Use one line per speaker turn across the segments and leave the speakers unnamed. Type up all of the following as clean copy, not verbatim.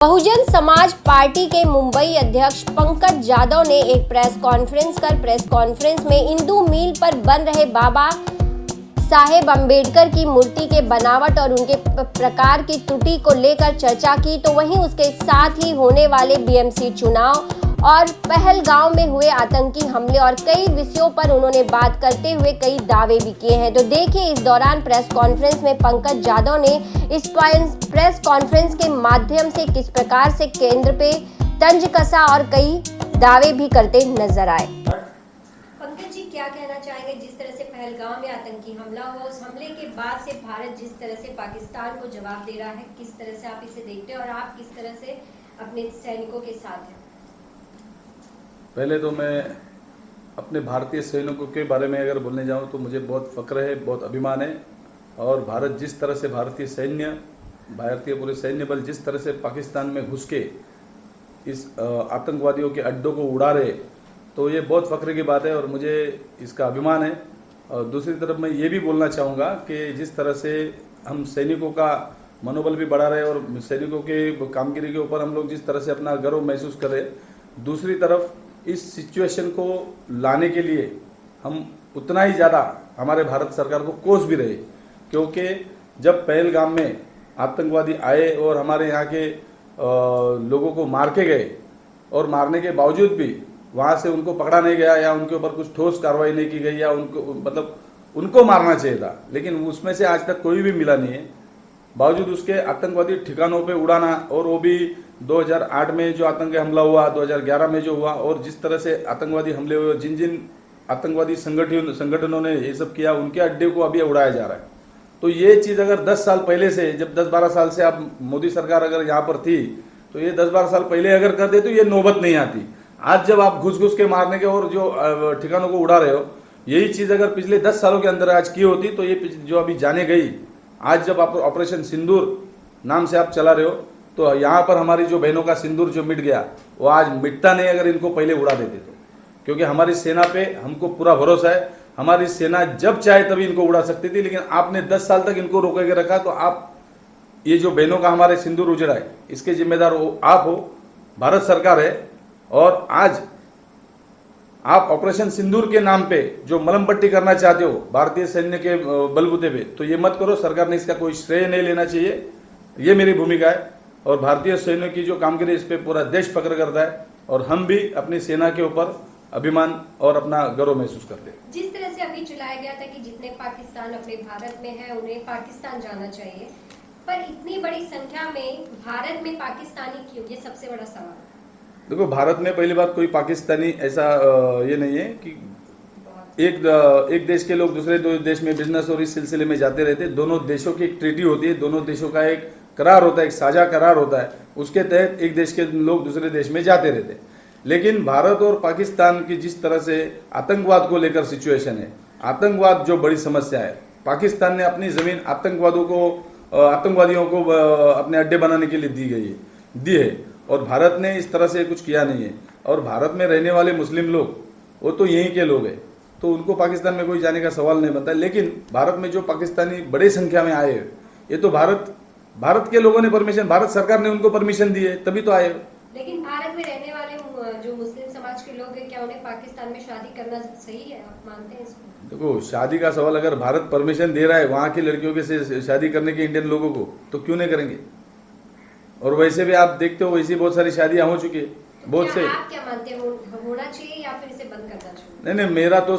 Bahujan Samaj party के मुंबई अध्यक्ष पंकज जाधव ने एक प्रेस कॉन्फ्रेंस में इंदू मील पर बन रहे बाबा साहेब अंबेडकर की मूर्ति के बनावट और उनके प्रकार की त्रुटि को लेकर चर्चा की। तो वहीं उसके साथ ही होने वाले बीएमसी चुनाव और पहलगांव में हुए आतंकी हमले और कई विषयों पर उन्होंने बात करते हुए कई दावे भी किए हैं। तो देखिए इस दौरान प्रेस कॉन्फ्रेंस में पंकज जाधव ने इस प्रेस कॉन्फ्रेंस के माध्यम से किस प्रकार से केंद्र पे तंज कसा और कई दावे भी करते नजर आए। पंकज जी क्या कहना चाहेंगे, जिस तरह से पहलगाम में आतंकी हमला हुआ, उस हमले के बाद से भारत जिस तरह से पाकिस्तान को जवाब दे रहा है, किस तरह से आप इसे देखते हैं और आप किस तरह से अपने सैनिकों के साथ हैं?
पहले तो मैं अपने भारतीय सैनिकों के बारे में अगर बोलने जाऊं तो मुझे बहुत फक्र है, बहुत अभिमान है। और भारत जिस तरह से भारतीय पूरे सैन्य बल जिस तरह से पाकिस्तान में घुस के इस आतंकवादियों के अड्डों को उड़ा रहे, तो ये बहुत फक्र की बात है और मुझे इसका अभिमान है। और दूसरी तरफ मैं ये भी बोलना चाहूँगा कि जिस तरह से हम सैनिकों का मनोबल भी बढ़ा रहे और सैनिकों के कामगिरी के ऊपर हम लोग जिस तरह से अपना गर्व महसूस कर रहे, दूसरी तरफ इस सिचुएशन को लाने के लिए हम उतना ही ज़्यादा हमारे भारत सरकार को कोस भी रहे, क्योंकि जब पहलगाम में आतंकवादी आए और हमारे यहाँ के लोगों को मार के गए और मारने के बावजूद भी वहाँ से उनको पकड़ा नहीं गया या उनके ऊपर कुछ ठोस कार्रवाई नहीं की गई या उनको मारना चाहिए था, लेकिन उसमें से आज तक कोई भी मिला नहीं है। बावजूद उसके आतंकवादी ठिकानों पे उड़ाना, और वो भी 2008 में जो आतंकी हमला हुआ, 2011 में जो हुआ, और जिस तरह से आतंकवादी हमले हुए, जिन आतंकवादी संगठनों ने ये सब किया, उनके अड्डे को अभी उड़ाया जा रहा है। तो ये चीज़ अगर 10 साल पहले से, जब 10-12 साल से आप मोदी सरकार अगर यहाँ पर थी, तो ये 10-12 साल पहले अगर कर दे तो ये नौबत नहीं आती। आज जब आप घुस के मारने के और जो ठिकानों को उड़ा रहे हो, यही चीज़ अगर पिछले 10 सालों के अंदर आज की होती, तो ये जो अभी जाने गई, आज जब आप ऑपरेशन सिंदूर नाम से आप चला रहे हो, तो यहाँ पर हमारी जो बहनों का सिंदूर जो मिट गया, वो आज मिटता नहीं अगर इनको पहले उड़ा देते तो। क्योंकि हमारी सेना पे हमको पूरा भरोसा है, हमारी सेना जब चाहे तभी इनको उड़ा सकती थी, लेकिन आपने 10 साल तक इनको रोके के रखा। तो आप ये जो बहनों का हमारे सिंदूर उजड़ा है, इसके जिम्मेदार आप हो, भारत सरकार है। और आज आप ऑपरेशन सिंदूर के नाम पे जो मलम पट्टी करना चाहते हो भारतीय सैन्य के बलबूते पे, तो ये मत करो। सरकार ने इसका कोई श्रेय नहीं लेना चाहिए, ये मेरी भूमिका है। और भारतीय सैन्य की जो कामगिरी, इस पे पूरा देश फक्र करता है और हम भी अपनी सेना के ऊपर अभिमान और अपना गर्व महसूस करते हैं।
जिस तरह से अभी चलाया गया था कि जितने पाकिस्तान अपने भारत में है उन्हें पाकिस्तान जाना चाहिए, पर इतनी बड़ी संख्या में भारत में पाकिस्तानी क्यों, ये सबसे बड़ा सवाल।
देखो, भारत में पहली बात कोई पाकिस्तानी ऐसा ये नहीं है कि एक देश के लोग दूसरे देश में बिजनेस और इस सिलसिले में जाते रहते। दोनों देशों की एक ट्रीटी होती है, दोनों देशों का एक करार होता है, एक साझा करार होता है, उसके तहत एक देश के लोग दूसरे देश में जाते रहते। लेकिन भारत और पाकिस्तान की जिस तरह से आतंकवाद को लेकर सिचुएशन है, आतंकवाद जो बड़ी समस्या है, पाकिस्तान ने अपनी जमीन आतंकवादियों को अपने अड्डे बनाने के लिए दी है और भारत ने इस तरह से कुछ किया नहीं है। और भारत में रहने वाले मुस्लिम लोग, वो तो यहीं के लोग हैं, तो उनको पाकिस्तान में कोई जाने का सवाल नहीं बनता। लेकिन भारत में जो पाकिस्तानी बड़ी संख्या में आए, ये तो भारत के लोगों ने परमिशन, भारत सरकार ने उनको परमिशन दी है, तभी तो आए।
लेकिन भारत में रहने वाले जो मुस्लिम समाज के लोग हैं, क्या उन्हें पाकिस्तान में शादी करना सही है? आप मानते हैं इसको?
देखो, शादी का सवाल अगर भारत परमिशन दे रहा है वहाँ की लड़कियों के से शादी करने के इंडियन लोगों को, तो क्यों नहीं करेंगे? और वैसे भी आप देखते हो, वैसी बहुत सारी शादियां हो चुकी है, बहुत से।
आप क्या मानते हैं, होना चाहिए या फिर इसे बंद करना चाहिए?
नहीं, मेरा तो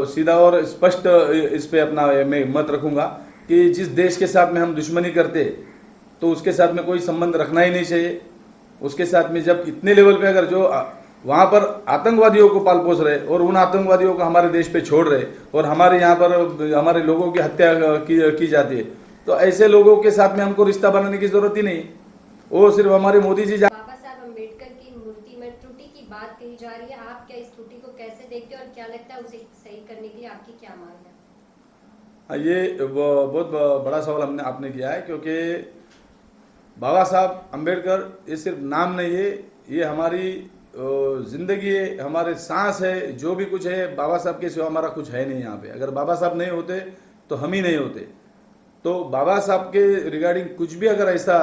सीधा और स्पष्ट इस पे अपना मैं मत रखूंगा कि जिस देश के साथ में हम दुश्मनी करते, तो उसके साथ में कोई संबंध रखना ही नहीं चाहिए। उसके साथ में जब इतने लेवल पे अगर जो वहाँ पर आतंकवादियों को पाल पोस रहे और उन आतंकवादियों को हमारे देश पे छोड़ रहे और हमारे यहाँ पर हमारे लोगों की हत्या की जाती है, तो ऐसे लोगों के साथ में हमको रिश्ता बनाने की जरूरत ही नहीं। वो सिर्फ हमारे मोदी जी।
बाबा साहब अम्बेडकर की मूर्ति में त्रुटि की बात कही जा रही है, आप क्या इस त्रुटि को कैसे देखते हैं और क्या लगता है उसे सही करने के लिए आपकी क्या मांग है?
ये बहुत बड़ा सवाल आपने किया है, क्योंकि बाबा साहब अम्बेडकर ये सिर्फ नाम नहीं है, ये हमारी जिंदगी है, हमारे सांस है, जो भी कुछ है। बाबा साहब के सिवा हमारा कुछ है नहीं यहाँ पे। अगर बाबा साहब नहीं होते तो हम ही नहीं होते। तो बाबा साहब के रिगार्डिंग कुछ भी अगर ऐसा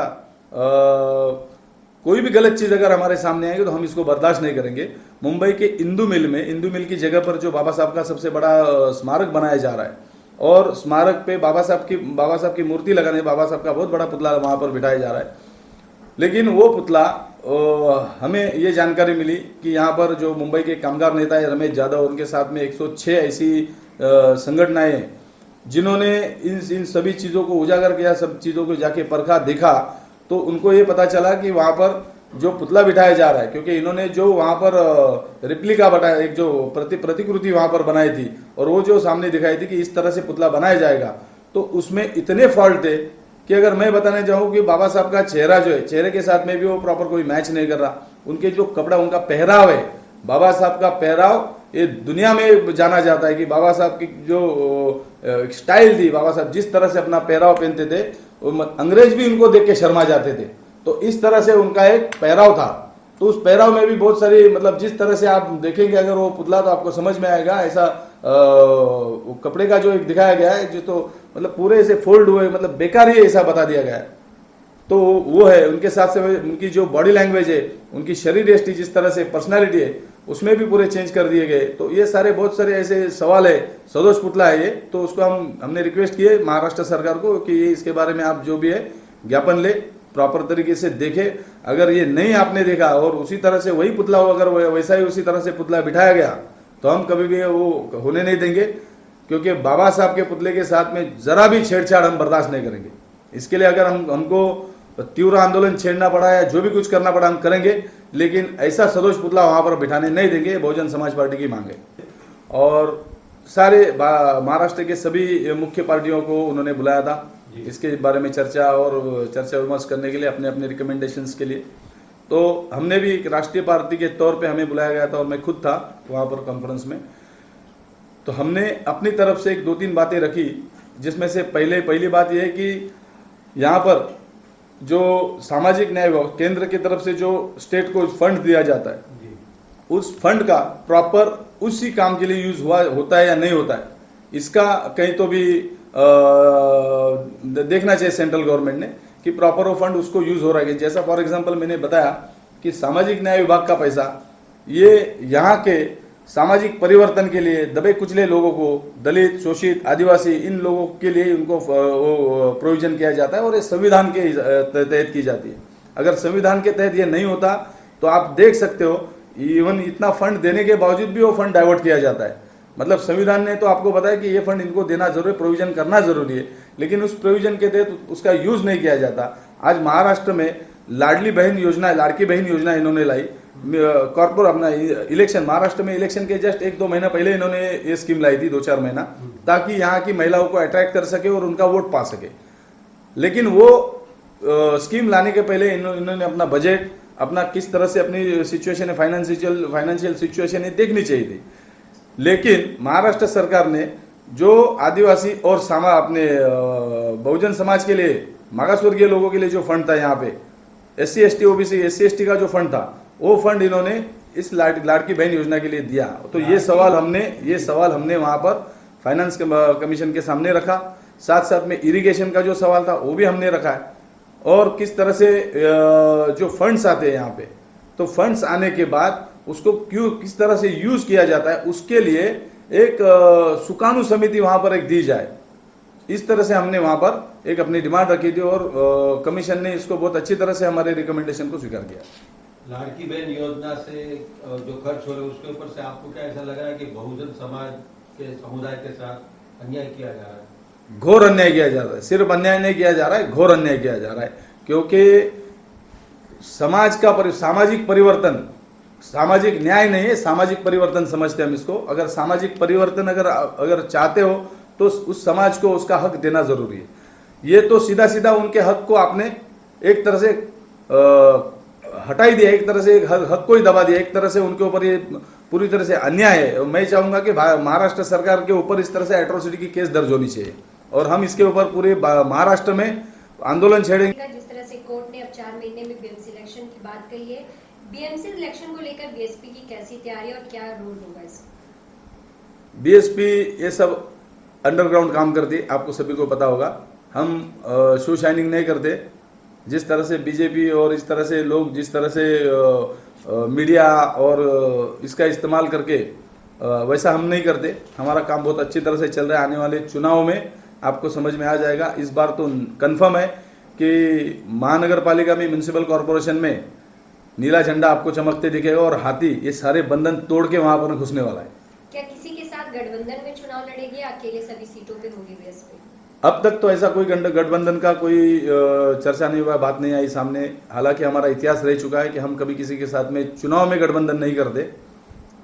कोई भी गलत चीज अगर हमारे सामने आएगी तो हम इसको बर्दाश्त नहीं करेंगे। मुंबई के इंदू मिल की जगह पर जो बाबा साहब का सबसे बड़ा स्मारक बनाया जा रहा है और स्मारक पे बाबा साहब की मूर्ति लगाने, बाबा साहब का बहुत बड़ा पुतला वहां पर बिठाया जा रहा है। लेकिन वो पुतला हमें ये जानकारी मिली कि यहाँ पर जो मुंबई के कामगार नेता है रमेश यादव, उनके साथ में 106 ऐसी संगठनाएं हैं जिन्होंने इन सभी चीज़ों को उजागर किया, सब चीज़ों को जाके परखा देखा, तो उनको ये पता चला कि वहाँ पर जो पुतला बिठाया जा रहा है, क्योंकि इन्होंने जो वहाँ पर रिप्लिका बनाया, एक जो प्रतिकृति वहाँ पर बनाई थी और वो जो सामने दिखाई थी कि इस तरह से पुतला बनाया जाएगा, तो उसमें इतने फॉल्ट थे कि अगर मैं बताने जाऊँ कि बाबा साहब का चेहरा जो है, चेहरे के साथ में भी वो प्रॉपर कोई मैच नहीं कर रहा। उनके जो कपड़ा, उनका पहराव है, बाबा साहब का पहराव ये दुनिया में जाना जाता है कि बाबा साहब की जो स्टाइल थी, बाबा साहब जिस तरह से अपना पहराव पहनते थे, अंग्रेज भी उनको देख के शर्मा जाते थे। तो इस तरह से उनका एक पहराव था। तो उस पहराव में भी बहुत सारी, मतलब जिस तरह से आप देखेंगे अगर वो पुतला तो आपको समझ में आएगा। ऐसा कपड़े का जो एक दिखाया गया है जो तो मतलब पूरे से फोल्ड हुए, मतलब बेकार ही ऐसा बता दिया गया है। तो वो है, उनके साथ से उनकी जो बॉडी लैंग्वेज है, उनकी शरीर यष्टि, जिस तरह से पर्सनालिटी है, उसमें भी पूरे चेंज कर दिए गए। तो ये सारे बहुत सारे ऐसे सवाल है। सदोष पुतला है ये, तो उसको हमने रिक्वेस्ट किए महाराष्ट्र सरकार को कि ये इसके बारे में आप जो भी है ज्ञापन ले, प्रॉपर तरीके से देखे। अगर ये नहीं आपने देखा और उसी तरह से वही पुतला हो, अगर वैसा ही उसी तरह से पुतला बिठाया गया, तो हम कभी भी वो होने नहीं देंगे, क्योंकि बाबा साहब के पुतले के साथ में जरा भी छेड़छाड़ हम बर्दाश्त नहीं करेंगे। इसके लिए अगर हमको तीव्र आंदोलन छेड़ना पड़ा या जो भी कुछ करना पड़ा हम करेंगे, लेकिन ऐसा सदोष पुतला वहां पर बिठाने नहीं देंगे। बहुजन समाज पार्टी की मांग है। और सारे महाराष्ट्र के सभी मुख्य पार्टियों को उन्होंने बुलाया था इसके बारे में चर्चा विमर्श करने के लिए, अपने अपने रिकमेंडेशंस के लिए। तो हमने भी एक राष्ट्रीय पार्टी के तौर पे हमें बुलाया गया था और मैं खुद था वहां पर कॉन्फ्रेंस में। तो हमने अपनी तरफ से एक 2-3 बातें रखी, जिसमें से पहली बात यह है कि यहाँ पर जो सामाजिक न्याय विभाग केंद्र की तरफ से जो स्टेट को फंड दिया जाता है, उस फंड का प्रॉपर उसी काम के लिए यूज होता है या नहीं होता है, इसका कहीं तो भी देखना चाहिए सेंट्रल गवर्नमेंट ने कि प्रॉपर वो फंड उसको यूज हो रहा है। जैसा फॉर एग्जांपल मैंने बताया कि सामाजिक न्याय विभाग का पैसा ये यहाँ के सामाजिक परिवर्तन के लिए, दबे कुचले लोगों को, दलित, शोषित, आदिवासी, इन लोगों के लिए उनको प्रोविजन किया जाता है और ये संविधान के तहत की जाती है। अगर संविधान के तहत ये नहीं होता तो आप देख सकते हो इवन इतना फंड देने के बावजूद भी वो फंड डाइवर्ट किया जाता है। मतलब संविधान ने तो आपको बताया कि ये फंड इनको देना जरूरी, प्रोविजन करना जरूरी है, लेकिन उस प्रोविजन के तहत उसका यूज नहीं किया जाता। आज महाराष्ट्र में लाडली बहन योजना, लाड़की बहन योजना इन्होंने लाई। कॉर्पोरेट अपना इलेक्शन, महाराष्ट्र में इलेक्शन के जस्ट 1-2 महीना पहले इन्होंने ये स्कीम लाई थी, 2-4 महीना, ताकि यहाँ की महिलाओं को अट्रैक्ट कर सके और उनका वोट पा सके। लेकिन वो स्कीम लाने के पहले इन्होंने अपना बजट, अपना किस तरह से अपनी सिचुएशन है, फाइनेंशियल सिचुएशन है, देखनी चाहिए थी। लेकिन महाराष्ट्र सरकार ने जो आदिवासी और अपने बहुजन समाज के लिए, मागासवर्गीय लोगों के लिए जो फंड था, यहाँ पे SC ST OBC SC ST का जो फंड था, वो फंड इन्होंने इस लाड़की बहन योजना के लिए दिया। तो ये सवाल हमने वहां पर फाइनेंस कमीशन के सामने रखा। साथ साथ में इरिगेशन का जो सवाल था वो भी हमने रखा है। और किस तरह से जो फंड्स आते हैं यहाँ पे, तो फंड्स आने के बाद उसको किस तरह से यूज किया जाता है, उसके लिए एक सुकानू समिति वहां पर एक दी जाए। इस तरह से हमने वहां पर एक अपनी डिमांड रखी थी और कमीशन ने इसको बहुत अच्छी तरह से हमारे रिकमेंडेशन को स्वीकार किया।
लाड़की बहन योजना से जो खर्च हो रहे उसके ऊपर से आपको क्या ऐसा लग रहा है कि बहुजन समाज के समुदाय के साथ अन्याय किया जा रहा है?
घोर अन्याय किया जा रहा है। सिर्फ अन्याय नहीं किया जा रहा है, घोर अन्याय किया जा रहा है। क्योंकि समाज का सामाजिक परिवर्तन, सामाजिक न्याय नहीं है, सामाजिक परिवर्तन समझते हैं हम इसको। अगर सामाजिक परिवर्तन अगर चाहते हो तो उस समाज को उसका हक देना जरूरी है। ये तो सीधा सीधा उनके हक को आपने एक तरह से हटाई दिया, एक तरह से हक को ही दबा दिया, एक तरह से उनके ऊपर ये पूरी तरह से अन्याय है। मैं चाहूंगा कि महाराष्ट्र सरकार के ऊपर इस तरह से एट्रोसिटी की केस दर्ज होनी चाहिए और हम इसके ऊपर पूरे महाराष्ट्र में आंदोलन छेड़ेंगे।
जिस तरह से कोर्ट ने अब 4 महीने में बीएमसी इलेक्शन की बात कही है, बीएमसी इलेक्शन को लेकर बीएसपी की कैसी तैयारी और क्या रोल होगा इसमें?
बीएसपी ये सब अंडरग्राउंड काम करती है, आपको सभी को पता होगा। हम शो शाइनिंग नहीं करते, जिस तरह से बीजेपी और इस तरह से लोग जिस तरह से मीडिया और इसका इस्तेमाल करके वैसा हम नहीं करते। हमारा काम बहुत अच्छी तरह से चल रहा है। आने वाले चुनाव में आपको समझ में आ जाएगा। इस बार तो कंफर्म है कि महानगर पालिका में, म्यूनिसिपल कॉरपोरेशन में नीला झंडा आपको चमकते दिखेगा और हाथी ये सारे बंधन तोड़ के वहां पर घुसने वाला है।
क्या किसी के साथ गठबंधन में चुनाव लड़ेगी या अकेले सभी सीटों पे होगी बीएसपी?
अब तक तो ऐसा कोई गठबंधन का कोई चर्चा नहीं हुआ, बात नहीं आई सामने। हालांकि हमारा इतिहास रह चुका है कि हम कभी किसी के साथ में चुनाव में गठबंधन नहीं करते,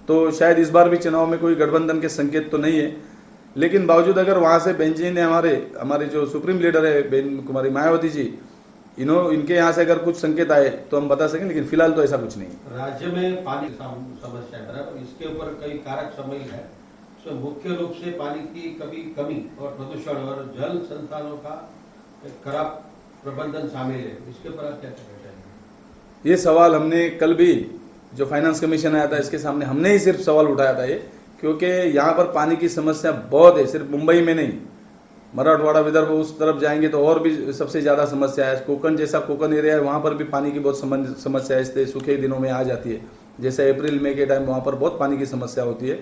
तो शायद इस बार भी चुनाव में कोई गठबंधन के संकेत तो नहीं है। लेकिन बावजूद अगर वहां से बहन जी ने हमारे जो सुप्रीम लीडर है बहन कुमारी मायावती जी, इनके यहाँ से अगर कुछ संकेत आए तो हम बता सकें, लेकिन फिलहाल तो ऐसा कुछ नहीं।
राज्य में पानी की समस्या है, इसके ऊपर कई कारक शामिल है। तो मुख्य रूप से पानी की कमी और प्रदूषण और जल संसाधनों का खराब प्रबंधन शामिल है। इसके ऊपर आप क्या कहना चाहेंगे?
ये सवाल हमने कल भी जो फाइनेंस कमीशन आया था इसके सामने हमने ही सिर्फ सवाल उठाया था ये, क्योंकि यहाँ पर पानी की समस्या बहुत है। सिर्फ मुंबई में नहीं, मराठवाड़ा विदर्भ उस तरफ जाएंगे तो और भी सबसे ज्यादा समस्या है। कोकण जैसा कोकण एरिया है, वहां पर भी पानी की बहुत समस्या है। इसलिए सूखे दिनों में आ जाती है, जैसे अप्रैल मई के टाइम वहां पर बहुत पानी की समस्या होती है।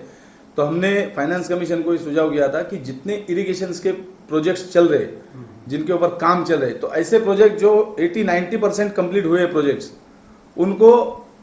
तो हमने फाइनेंस कमीशन को सुझाव किया था कि जितने इरिगेशन के प्रोजेक्ट्स चल रहे, जिनके ऊपर काम चल रहे, तो ऐसे प्रोजेक्ट जो 80-90% कंप्लीट हुए प्रोजेक्ट्स, उनको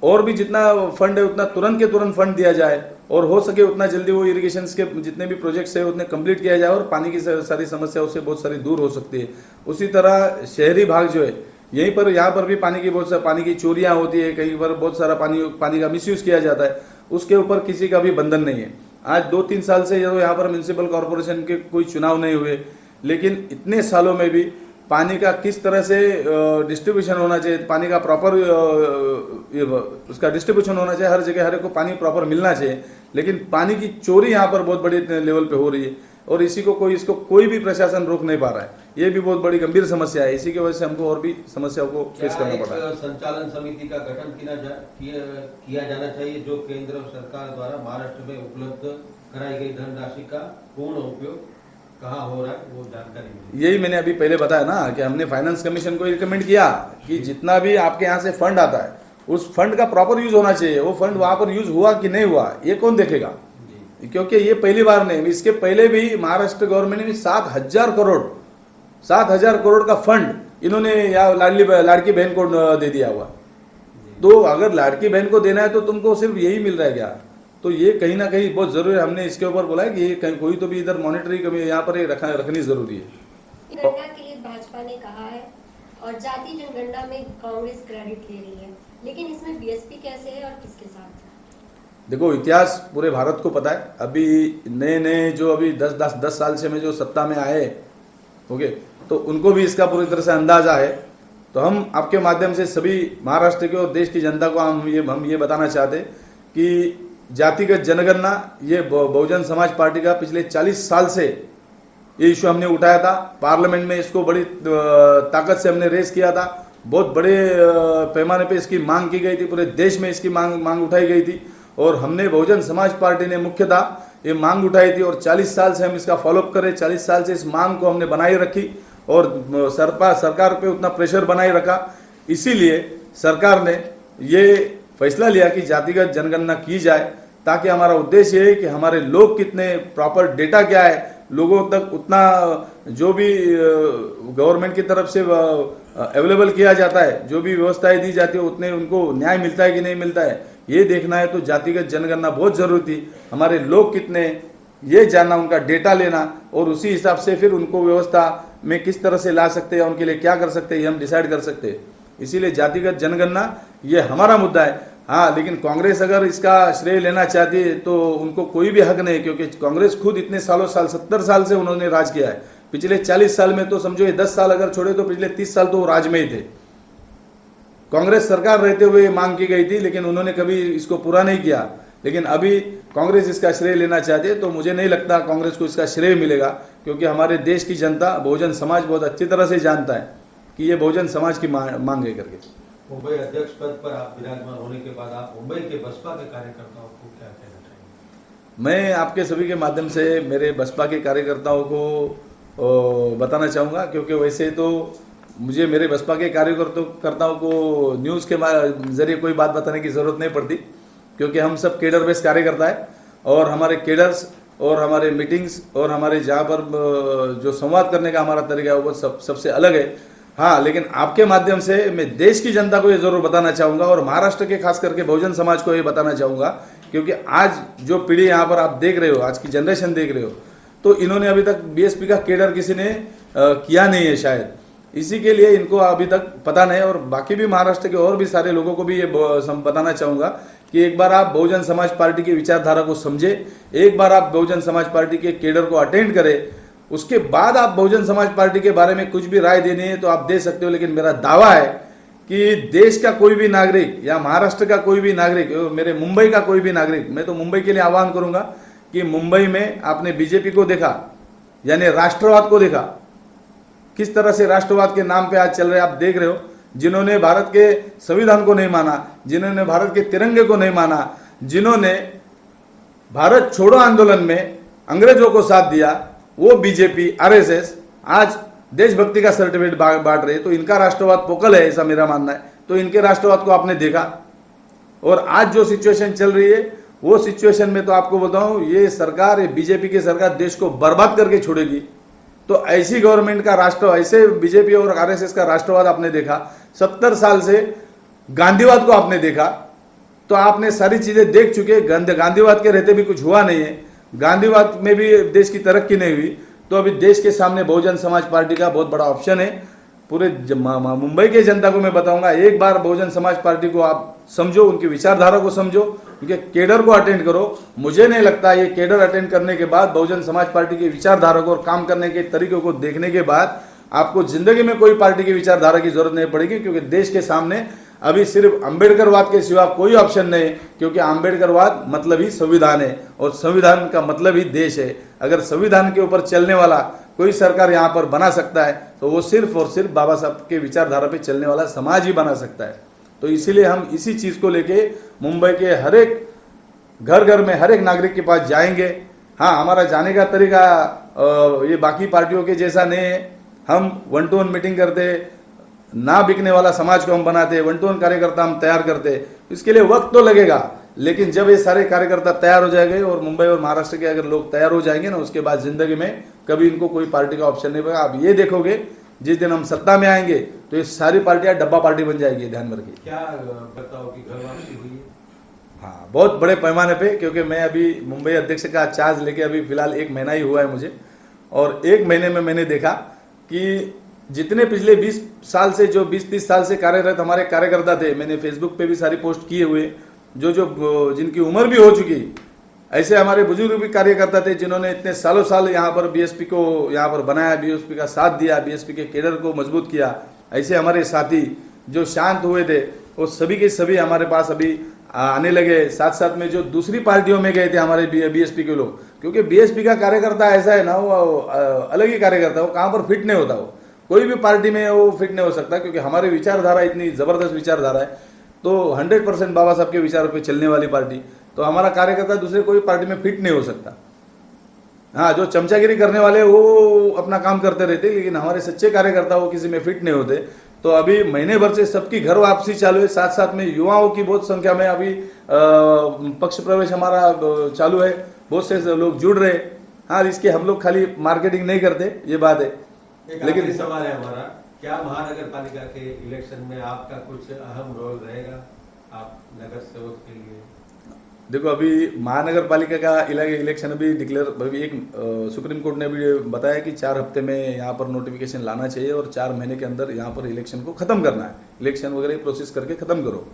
और भी जितना फंड है उतना तुरंत के तुरंत फंड दिया जाए और हो सके उतना जल्दी वो इरिगेशन के जितने भी प्रोजेक्ट्स है उतने कंप्लीट किया जाए और पानी की सारी समस्या उससे बहुत सारी दूर हो सकती है। उसी तरह शहरी भाग जो है, यहाँ पर भी पानी की चोरियां होती है, कहीं पर बहुत सारा पानी का मिसयूज किया जाता है। उसके ऊपर किसी का भी बंधन नहीं है। आज 2-3 साल से यहाँ पर म्यूनिसिपल कॉरपोरेशन के कोई चुनाव नहीं हुए, लेकिन इतने सालों में भी पानी का किस तरह से डिस्ट्रीब्यूशन होना चाहिए, पानी का प्रॉपर उसका डिस्ट्रीब्यूशन होना चाहिए, हर जगह हर एक को पानी प्रॉपर मिलना चाहिए, लेकिन पानी की चोरी यहाँ पर बहुत बड़ी लेवल पे हो रही है और इसको कोई भी प्रशासन रोक नहीं पा रहा है। ये भी बहुत बड़ी गंभीर समस्या है। इसी की वजह से हमको और भी समस्याओं को फेस करना पड़ रहा है।
संचालन समिति का गठन किया जाना चाहिए जो केंद्र सरकार द्वारा महाराष्ट्र में उपलब्ध कराई गई धनराशि का पूर्ण उपयोग कहाँ हो रहा है वो जानकारी मिली।
यही मैंने अभी पहले बताया ना कि हमने फाइनेंस कमीशन को रिकमेंड किया कि जितना भी आपके यहाँ से फंड आता है उस फंड का प्रॉपर यूज होना चाहिए। वो फंड वहां पर यूज हुआ कि नहीं हुआ ये कौन देखेगा, क्योंकि ये पहली बार नहीं, इसके पहले भी महाराष्ट्र गवर्नमेंट ने 7,000 करोड़ का फंड इन्होंने लाड़की बहन को दे दिया हुआ। तो अगर लाड़की बहन को देना है तो तुमको सिर्फ यही मिल रहा है क्या? तो ये कहीं ना कहीं बहुत जरूरी है। हमने इसके ऊपर बोला है कि ये कहीं कोई तो भी इधर मॉनिटरी कमी यहाँ पर रखनी जरूरी है।
जनगणना के लिए भाजपा ने कहा है और जाति जनगणना में कांग्रेस क्रेडिट ले रही है, लेकिन इसमें बीएसपी कैसे है और किसके साथ?
देखो, इतिहास पूरे भारत को पता है। अभी नए जो अभी 10 साल से में जो सत्ता में आए ओके, तो उनको भी इसका पूरी तरह से अंदाजा है। तो हम आपके माध्यम से सभी महाराष्ट्र के और देश की जनता को हम ये बताना चाहते कि जातिगत जनगणना ये बहुजन समाज पार्टी का पिछले 40 साल से ये इशू हमने उठाया था। पार्लियामेंट में इसको बड़ी ताकत से हमने रेस किया था। बहुत बड़े पैमाने पे इसकी मांग की गई थी, पूरे देश में इसकी मांग उठाई गई थी और हमने बहुजन समाज पार्टी ने मुख्यतः ये मांग उठाई थी और 40 साल से हम इसका फॉलोअप कर रहे। 40 साल से इस मांग को हमने बनाए रखी और सरकार पे उतना प्रेशर बनाए रखा। इसीलिए सरकार ने ये फैसला लिया कि जातिगत जनगणना की जाए, ताकि हमारा उद्देश्य है कि हमारे लोग कितने, प्रॉपर डेटा क्या है, लोगों तक उतना जो भी गवर्नमेंट की तरफ से अवेलेबल किया जाता है, जो भी व्यवस्थाएं दी जाती है उतने उनको न्याय मिलता है कि नहीं मिलता है, ये देखना है। तो जातिगत जनगणना बहुत जरूरी थी। हमारे लोग कितने ये जानना, उनका डेटा लेना और उसी हिसाब से फिर उनको व्यवस्था में किस तरह से ला सकते हैं, उनके लिए क्या कर सकते हैं, ये हम डिसाइड कर सकते हैं। इसीलिए जातिगत जनगणना ये हमारा मुद्दा है। हाँ, लेकिन कांग्रेस अगर इसका श्रेय लेना चाहती है तो उनको कोई भी हक नहीं, क्योंकि कांग्रेस खुद इतने 70 साल से उन्होंने राज किया है। पिछले 40 साल में तो समझो ये 10 साल अगर छोड़े तो पिछले 30 साल तो वो राज में ही थे। कांग्रेस सरकार रहते हुए मांग की गई थी, लेकिन उन्होंने कभी इसको पूरा नहीं किया। लेकिन अभी कांग्रेस इसका श्रेय लेना चाहती है, तो मुझे नहीं लगता कांग्रेस को इसका श्रेय मिलेगा, क्योंकि हमारे देश की जनता, बहुजन समाज बहुत अच्छी तरह से जानता है कि ये बहुजन समाज की मांग है करके।
मुंबई अध्यक्ष पद पर आप विराजमान होने के बाद आप मुंबई के बसपा के कार्यकर्ताओं को क्या कहना चाहेंगे?
मैं आपके सभी के माध्यम से मेरे बसपा के कार्यकर्ताओं को बताना चाहूँगा, क्योंकि वैसे तो मुझे मेरे बसपा के कार्यकर्ताओं को न्यूज़ के जरिए कोई बात बताने की ज़रूरत नहीं पड़ती, क्योंकि हम सब केडर बेस्ड कार्यकर्ता है और हमारे केडर्स और हमारे मीटिंग्स और हमारे जहाँ पर जो संवाद करने का हमारा तरीका है वो सबसे अलग है। हाँ, लेकिन आपके माध्यम से मैं देश की जनता को ये जरूर बताना चाहूँगा और महाराष्ट्र के खास करके बहुजन समाज को ये बताना चाहूँगा, क्योंकि आज जो पीढ़ी यहाँ पर आप देख रहे हो, आज की जनरेशन देख रहे हो, तो इन्होंने अभी तक बीएसपी का केडर किसी ने किया नहीं है शायद, इसी के लिए इनको अभी तक पता नहीं। और बाकी भी महाराष्ट्र के और भी सारे लोगों को भी ये बताना चाहूँगा कि एक बार आप बहुजन समाज पार्टी की विचारधारा को समझे, एक बार आप बहुजन समाज पार्टी के केडर को अटेंड करें, उसके बाद आप बहुजन समाज पार्टी के बारे में कुछ भी राय देनी है तो आप दे सकते हो। लेकिन मेरा दावा है कि देश का कोई भी नागरिक या महाराष्ट्र का कोई भी नागरिक, मेरे मुंबई का कोई भी नागरिक, मैं तो मुंबई के लिए आह्वान करूंगा कि मुंबई में आपने बीजेपी को देखा, यानी राष्ट्रवाद को देखा, किस तरह से राष्ट्रवाद के नाम पे आज चल रहे आप देख रहे हो। जिन्होंने भारत के संविधान को नहीं माना, जिन्होंने भारत के तिरंगे को नहीं माना, जिन्होंने भारत छोड़ो आंदोलन में अंग्रेजों को साथ दिया, वो बीजेपी आरएसएस आज देशभक्ति का सर्टिफिकेट बांट रहे, तो इनका राष्ट्रवाद पोकल है, ऐसा मेरा मानना है। तो इनके राष्ट्रवाद को आपने देखा, और आज जो सिचुएशन चल रही है वो सिचुएशन में तो आपको बताऊं, ये सरकार, ये बीजेपी की सरकार देश को बर्बाद करके छोड़ेगी। तो ऐसी गवर्नमेंट का राष्ट्र, ऐसे बीजेपी और आरएसएस का राष्ट्रवाद आपने देखा, 70 साल से गांधीवाद को आपने देखा, तो आपने सारी चीजें देख चुके। गांधीवाद के रहते भी कुछ हुआ नहीं है, गांधीवाद में भी देश की तरक्की नहीं हुई। तो अभी देश के सामने बहुजन समाज पार्टी का बहुत बड़ा ऑप्शन है। पूरे मुंबई के जनता को मैं बताऊंगा, एक बार बहुजन समाज पार्टी को आप समझो, उनकी विचारधारा को समझो, उनके केडर को अटेंड करो। मुझे नहीं लगता ये केडर अटेंड करने के बाद, बहुजन समाज पार्टी की विचारधारा को और काम करने के तरीकों को देखने के बाद आपको जिंदगी में कोई पार्टी की विचारधारा की जरूरत नहीं पड़ेगी, क्योंकि देश के सामने अभी सिर्फ अंबेडकरवाद के सिवा कोई ऑप्शन नहीं, क्योंकि अंबेडकरवाद मतलब ही संविधान है और संविधान का मतलब ही देश है। अगर संविधान के ऊपर चलने वाला कोई सरकार यहाँ पर बना सकता है तो वो सिर्फ और सिर्फ बाबा साहब के विचारधारा पे चलने वाला समाज ही बना सकता है। तो इसीलिए हम इसी चीज को लेके मुंबई के हर एक घर में हर एक नागरिक के पास जाएंगे। हाँ, हमारा जाने का तरीका ये बाकी पार्टियों के जैसा नहीं है। हम 1 to 1 मीटिंग करते, ना बिकने वाला समाज को हम बनाते, 1 to 1 कार्यकर्ता हम तैयार करते। इसके लिए वक्त तो लगेगा, लेकिन जब ये सारे कार्यकर्ता तैयार हो जाएंगे और मुंबई और महाराष्ट्र के अगर लोग तैयार हो जाएंगे ना, उसके बाद जिंदगी में कभी इनको कोई पार्टी का ऑप्शन नहीं होगा। आप ये देखोगे जिस दिन हम सत्ता में आएंगे तो ये सारी पार्टियां डब्बा पार्टी बन जाएगी, ध्यान में रखिए।
क्या बताओ कि घर वापसी हुई है?
हाँ, बहुत बड़े पैमाने पे, क्योंकि मैं अभी मुंबई अध्यक्ष का चार्ज लेके अभी फिलहाल 1 महीना ही हुआ है मुझे, और 1 महीने में मैंने देखा कि जितने पिछले 20 साल से, जो 20-30 साल से कार्यरत हमारे कार्यकर्ता थे, मैंने फेसबुक पे भी सारी पोस्ट किए हुए, जो जिनकी उम्र भी हो चुकी, ऐसे हमारे बुजुर्ग भी कार्यकर्ता थे जिन्होंने इतने सालों साल यहाँ पर बीएसपी को यहाँ पर बनाया, बीएसपी का साथ दिया, बीएसपी के केडर को मजबूत किया। ऐसे हमारे साथी जो शांत हुए थे वो सभी के सभी हमारे पास अभी आने लगे। साथ साथ में जो दूसरी पार्टियों में गए थे हमारे बीएसपी के लोग, क्योंकि बीएसपी का कार्यकर्ता ऐसा है ना, वो अलग ही कार्यकर्ता, वो कहाँ पर फिट नहीं होता, वो कोई भी पार्टी में वो फिट नहीं हो सकता, क्योंकि हमारी विचारधारा इतनी जबरदस्त विचारधारा है। तो 100% बाबा साहब के विचारों पे चलने वाली पार्टी, तो हमारा कार्यकर्ता दूसरे कोई पार्टी में फिट नहीं हो सकता। हाँ, जो चमचागिरी करने वाले वो अपना काम करते रहते, लेकिन हमारे सच्चे कार्यकर्ता वो किसी में फिट नहीं होते। तो अभी महीने भर से सबकी घर वापसी चालू है, साथ साथ में युवाओं की बहुत संख्या में अभी पक्ष प्रवेश हमारा चालू है, बहुत से लोग जुड़ रहे। हाँ, इसके हम लोग खाली मार्केटिंग नहीं करते, ये बात है।
लेकिन सवाल है हमारा, क्या महानगर पालिका के इलेक्शन में आपका कुछ अहम रोल रहेगा, आप नगर सेवक के लिए?
देखो, अभी महानगर पालिका का इलेक्शन अभी डिक्लेयर, अभी एक सुप्रीम कोर्ट ने भी बताया कि 4 हफ्ते में यहाँ पर नोटिफिकेशन लाना चाहिए और 4 महीने के अंदर यहाँ पर इलेक्शन को खत्म करना है, इलेक्शन वगैरह प्रोसेस करके खत्म करो।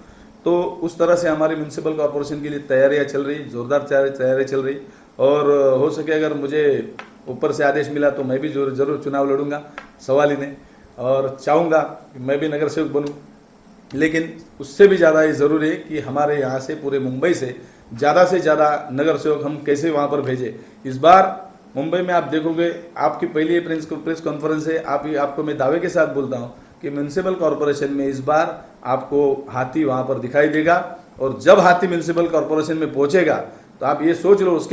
तो उस तरह से हमारी म्यूनसिपल कॉर्पोरेशन के लिए तैयारियां चल रही, जोरदार तैयारी चल रही। और हो सके अगर मुझे ऊपर से आदेश मिला तो मैं भी जरूर चुनाव लड़ूंगा, सवाल ही नहीं, और चाहूँगा कि मैं भी नगर सेवक बनूँ। लेकिन उससे भी ज़्यादा ये ज़रूरी है कि हमारे यहाँ से, पूरे मुंबई से ज़्यादा नगर सेवक हम कैसे वहाँ पर भेजें। इस बार मुंबई में आप देखोगे, आपकी पहली प्रेस कॉन्फ्रेंस है, आपको मैं दावे के साथ बोलता हूँ कि म्यूनसिपल कॉर्पोरेशन में इस बार आपको हाथी वहाँ पर दिखाई देगा। और जब हाथी म्यूनसिपल कॉर्पोरेशन में पहुँचेगा तो आप ये सोच लो, उसके